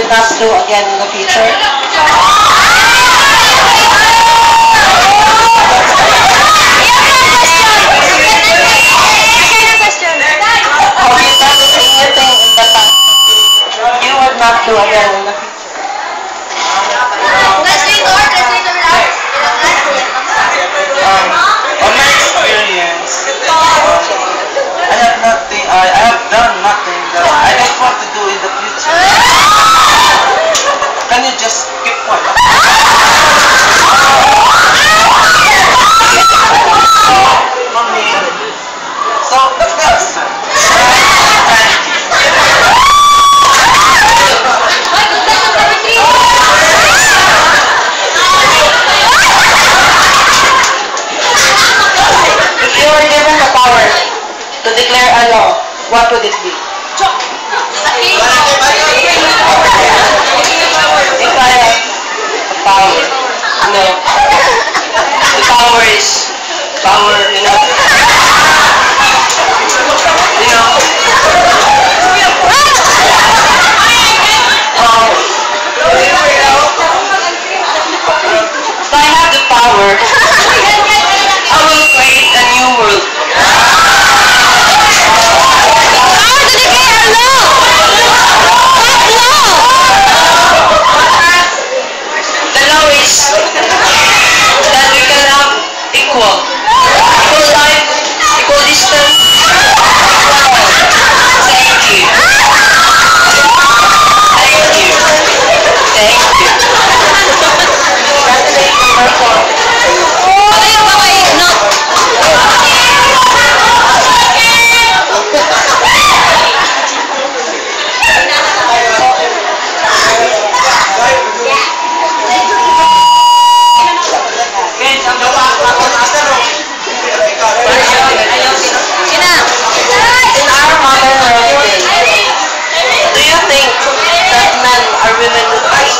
will not do again in the future? Have you done anything in the past you would not do again in the future? On my experience, I have done nothing that I don't want to do in the future. Can you just pick one? For me, so that's If you were given the power to declare a law, what would it be? If I have a power, the power is power, if I have the power, I will create a new world. The law is that we can have equal life, equal distance. Thank you. Thank you. Thank you. Congratulations, Marco.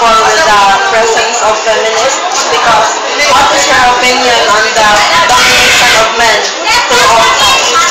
With the presence of feminists, because what is your opinion on the domination of men through all time?